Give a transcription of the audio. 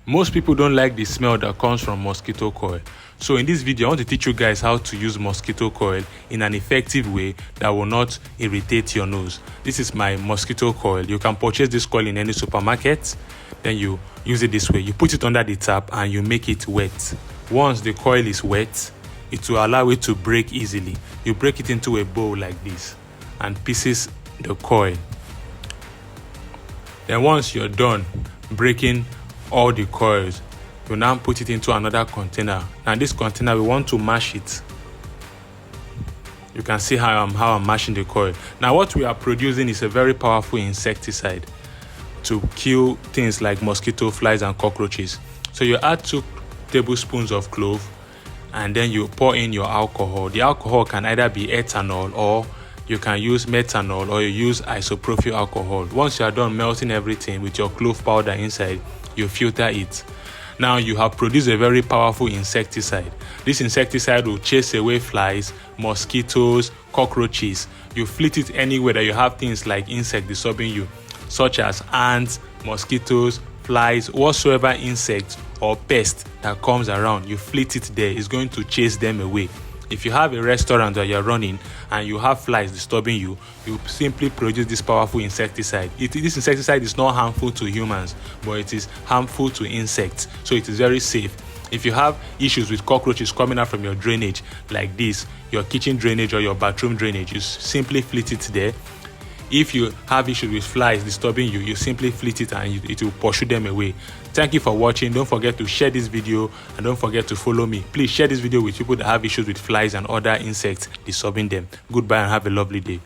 Most people don't like the smell that comes from mosquito coil. So in this video, I want to teach you guys how to use mosquito coil in an effective way that will not irritate your nose. This is my mosquito coil. You can purchase this coil in any supermarket. Then you use it this way. You put it under the tap and you make it wet. Once the coil is wet, it will allow it to break easily. You break it into a bowl like this and pieces the coil. Then once you're done breaking all the coils, you now put it into another container. Now this container, we want to mash it. You can see how I'm mashing the coil. Now what we are producing is a very powerful insecticide to kill things like mosquito, flies and cockroaches. So you add 2 tablespoons of clove and then you pour in your alcohol. The alcohol can either be ethanol, or you can use methanol, or you use isopropyl alcohol. Once you are done melting everything with your clove powder inside, you filter it. Now you have produced a very powerful insecticide. This insecticide will chase away flies, mosquitoes, cockroaches. You flit it anywhere that you have things like insects disturbing you, such as ants, mosquitoes, flies, whatsoever insect or pest that comes around. You flit it there, it's going to chase them away. If you have a restaurant that you're running and you have flies disturbing you, you simply produce this powerful insecticide. This insecticide is not harmful to humans, but it is harmful to insects, so it is very safe. If you have issues with cockroaches coming out from your drainage like this, your kitchen drainage or your bathroom drainage, you simply flit it there. If you have issues with flies disturbing you, you simply flit it and it will pursue them away. Thank you for watching. Don't forget to share this video and don't forget to follow me. Please share this video with people that have issues with flies and other insects disturbing them. Goodbye and have a lovely day.